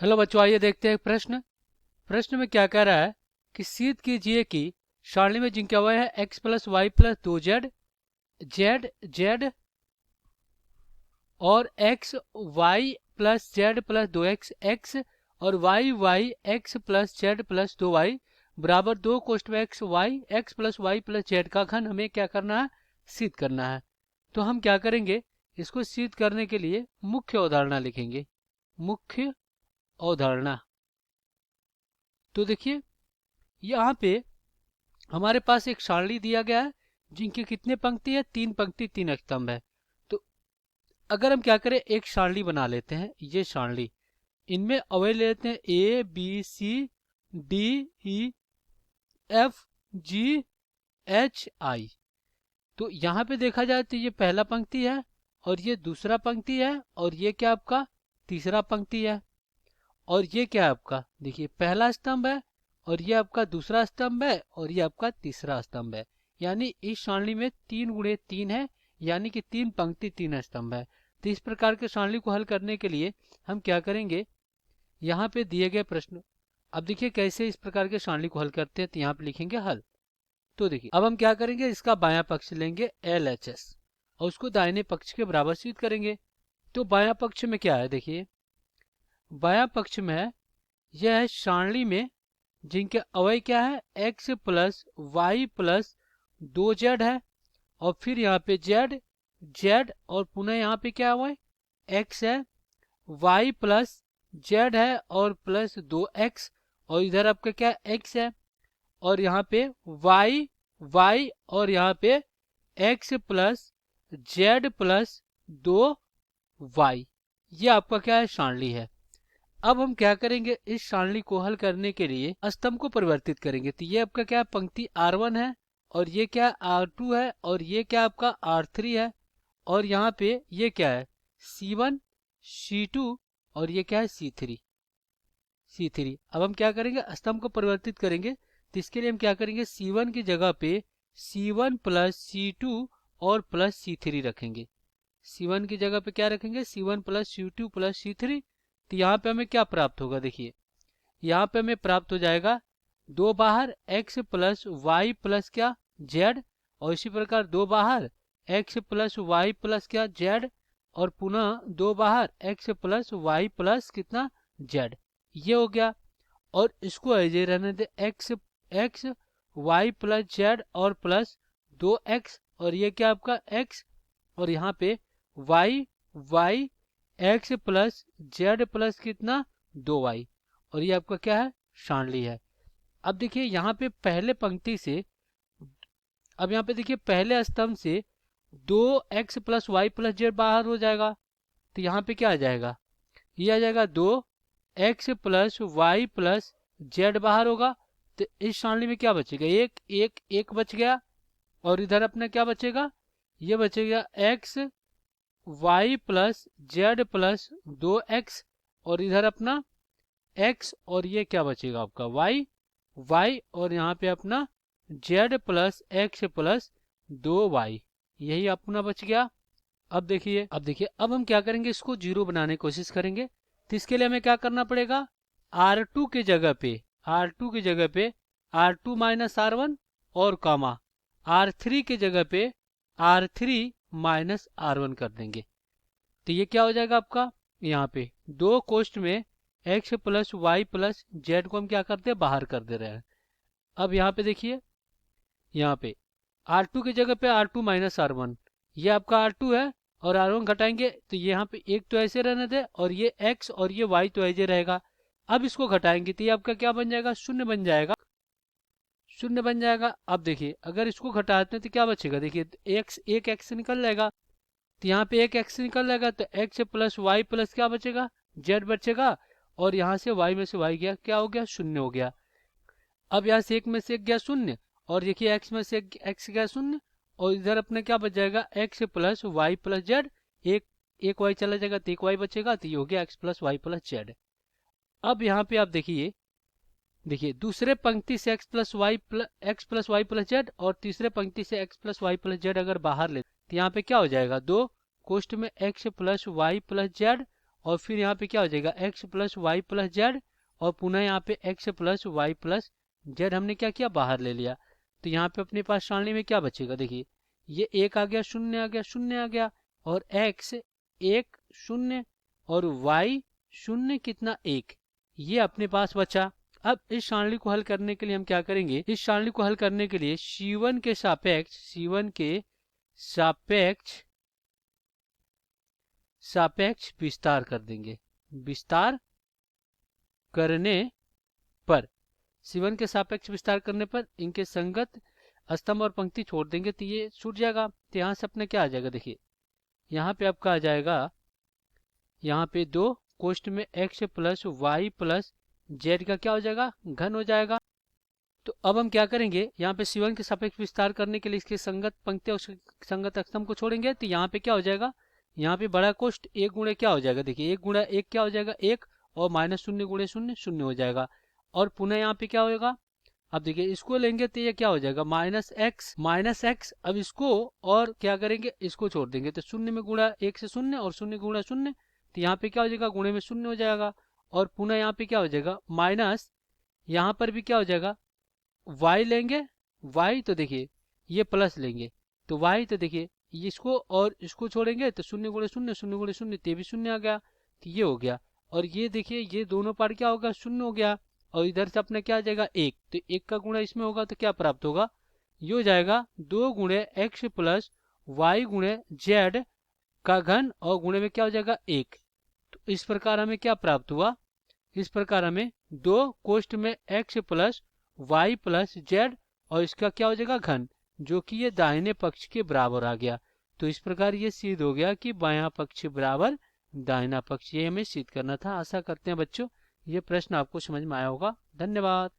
Hello बच्चों, आइए देखते हैं प्रश्न। प्रश्न में क्या कह रहा है कि सिद्ध कीजिए कि सारणी में जिनके अवयव है x plus y plus 2z, z z और x y plus z plus 2x x और y y x plus z plus 2y बराबर 2 कोष्ठ में x y x plus y plus z का घन हमें क्या करना है, सिद्ध करना है। तो हम क्या करेंगे, इसको सिद्ध करने के लिए मुख्य अवधारणा लिखेंगे। मुख्य अवधारणा। तो देखिए यहाँ पे हमारे पास एक सारणी दिया गया है जिनकी कितने पंक्ति है, 3 पंक्ति 3 स्तंभ है। तो अगर हम क्या करें, एक सारणी बना लेते हैं। ये सारणी, इनमें अवयव ले लेते हैं a b c d e f g h i. तो यहाँ पे देखा जाए तो ये पहला पंक्ति है और ये दूसरा पंक्ति है और ये क्या आपका तीसरा पंक्ति है। और ये क्या है आपका, देखिए पहला स्तंभ है और ये आपका दूसरा स्तंभ है और ये आपका तीसरा स्तंभ है। यानी इस सारणी में 3 गुणे 3 है, यानी कि 3 पंक्ति 3 स्तंभ है। तो इस प्रकार के सारणी को हल करने के लिए हम क्या करेंगे, यहाँ पे दिए गए प्रश्न। अब देखिए कैसे इस प्रकार के सारणी को हल करते हैं। तो यहाँ पे लिखेंगे हल। तो देखिए अब हम क्या करेंगे, इसका बायां पक्ष लेंगे LHS और उसको दाहिने पक्ष के बराबर सिद्ध करेंगे। तो बायां पक्ष में क्या है, देखिए बायां पक्ष में है, यह है सारणी में जिनके अवयव क्या है, x plus y plus 2z है और फिर यहाँ पे z और पुनः यहाँ पे क्या हुआ है, x है, y प्लस z है और प्लस 2x और इधर आपका क्या x है और यहाँ पे y और यहाँ पे x plus z plus 2y। ये आपका क्या है, सारणी है। अब हम क्या करेंगे, इस सारणी को हल करने के लिए स्तंभ को परिवर्तित करेंगे। तो ये आपका क्या पंक्ति R1 है और ये क्या R2 है और ये क्या आपका R3 है और यहाँ पे ये क्या है C1 C2 और ये क्या है C3। अब हम क्या करेंगे, स्तंभ को परिवर्तित करेंगे। तो इसके लिए हम क्या करेंगे, C1 की जगह पे C1 प्लस C2 और प्लस C3 रखेंगे। C1 की जगह पे क्या रखेंगे, C1 plus C2 plus C3। तो यहाँ पे हमें क्या प्राप्त होगा, देखिए यहाँ पे हमें प्राप्त हो जाएगा 2 बाहर x प्लस वाई प्लस क्या z और इसी प्रकार 2 बाहर x प्लस वाई प्लस क्या z और पुनः 2 बाहर x प्लस वाई प्लस कितना z। ये हो गया और इसको ऐसे रहने दे x वाई प्लस z और प्लस 2x और ये क्या आपका x और यहाँ पे y x plus z plus कितना 2y और ये आपका क्या है, सारणी है। अब देखिए यहाँ पे पहले पंक्ति से, अब यहाँ पे देखिए पहले स्तंभ से 2x plus y plus Z बाहर हो जाएगा। तो यहाँ पे क्या आ जाएगा, ये आ जाएगा 2x plus y plus Z बाहर होगा। तो इस सारणी में क्या बचेगा, एक बच गया और इधर अपना क्या बचेगा, ये बचेगा x y plus z plus 2x और इधर अपना x और ये क्या बचेगा आपका y और यहाँ पे अपना z plus x plus 2y, यही अपना बच गया। अब देखिए अब हम क्या करेंगे, इसको जीरो बनाने की कोशिश करेंगे। तो इसके लिए हमें क्या करना पड़ेगा, R2 की जगह पे R2 माइनस R1 और कामा R3 की जगह पे R3 माइनस R1 कर देंगे। तो ये क्या हो जाएगा आपका, यहाँ पे 2 कोष्ठ में x plus y plus z को हम क्या करते हैं, बाहर कर दे रहे हैं। अब यहाँ पे देखिए, यहाँ पे R2 की जगह पे R2 माइनस R1, ये आपका R2 है और R1 घटाएंगे तो यहाँ पे एक तो ऐसे रहने दे और ये x और ये y तो ऐसे रहेगा। अब इसको घटाएंगे तो ये आपका क्या बन जाएगा, शून्य बन जाएगा। अब देखिए अगर इसको घटाते हैं तो क्या बचेगा, देखिए एक x निकल जाएगा। तो यहाँ पे एक x निकल जाएगा तो x प्लस वाई प्लस क्या बचेगा, z बचेगा और यहाँ से y में से y गया, क्या हो गया, शून्य हो गया। अब यहाँ से एक में से एक गया शून्य और देखिए x में से x गया शून्य और इधर अपने क्या बच जाएगा, x plus y plus z, एक y चला जाएगा तो एक y बचेगा। तो ये हो गया x plus y plus z. अब यहाँ पे आप देखिए दूसरे पंक्ति से x plus y plus z और तीसरे पंक्ति से x plus y plus z अगर बाहर ले तो यहाँ पे क्या हो जाएगा, 2 कोष्ठ में x plus y plus z और फिर यहाँ पे क्या हो जाएगा x plus y plus z, और पुनः यहाँ पे x plus y plus z हमने क्या किया, बाहर ले लिया। तो यहाँ पे अपने पास सारणी में क्या बचेगा, देखिए ये एक आ गया, शून्य आ गया, शून्य आ गया, और x एक शून्य और y शून्य कितना एक, ये अपने पास बचा। अब इस सारणी को हल करने के लिए हम क्या करेंगे, इस सारणी को हल करने के लिए C1 के सापेक्ष विस्तार कर देंगे। विस्तार करने पर, C1 के सापेक्ष विस्तार करने पर इनके संगत स्तंभ और पंक्ति छोड़ देंगे तो ये छूट जाएगा। तो यहाँ से अपने क्या आ जाएगा, देखिए यहाँ पे आपका आ जाएगा, यहाँ पे 2 कोष्ठ में x plus y plus z का क्या हो जाएगा, घन हो जाएगा। तो अब हम क्या करेंगे, यहाँ पे C1 के सापेक्ष विस्तार करने के लिए इसके संगत पंक्ति और संगत स्तंभ को छोड़ेंगे। तो यहाँ पे क्या हो जाएगा, यहाँ पे बड़ा कोष्ठ एक गुणे क्या हो जाएगा, देखिए एक गुणा एक क्या हो जाएगा, एक, और माइनस शून्य गुणे शून्य शून्य हो जाएगा। और पुनः यहाँ पे क्या होगा, अब देखिए इसको लेंगे तो ये क्या हो जाएगा, माइनस एक्स। अब इसको और क्या करेंगे, इसको छोड़ देंगे तो शून्य में गुणा एक से शून्य और शून्य गुणा शून्य, तो यहाँ पे क्या हो जाएगा, गुणे में शून्य हो जाएगा। और पुनः यहाँ पे क्या हो जाएगा, माइनस, यहाँ पर भी क्या हो जाएगा, y लेंगे, y तो देखिए ये प्लस लेंगे तो y, तो देखिए इसको और इसको छोड़ेंगे तो शून्य गुणे शून्य, शून्य गुणे शून्य, ते भी शून्य आ गया, तो ये हो गया। और ये देखिए ये दोनों पार्ट क्या होगा, शून्य हो गया, और इधर से अपना क्या आ जाएगा, एक, तो एक का गुणा इसमें होगा तो क्या प्राप्त होगा, ये हो जाएगा 2 गुणे एक्स प्लस वाई गुणे जेड का घन, और गुणे में क्या हो जाएगा, एक। तो इस प्रकार हमें क्या प्राप्त हुआ, इस प्रकार हमें 2 कोष्ठ में x plus y plus z और इसका क्या हो जाएगा, घन, जो कि ये दाहिने पक्ष के बराबर आ गया। तो इस प्रकार ये सिद्ध हो गया कि बायां पक्ष बराबर दाहिना पक्ष, ये हमें सिद्ध करना था। आशा करते हैं बच्चों ये प्रश्न आपको समझ में आया होगा। धन्यवाद।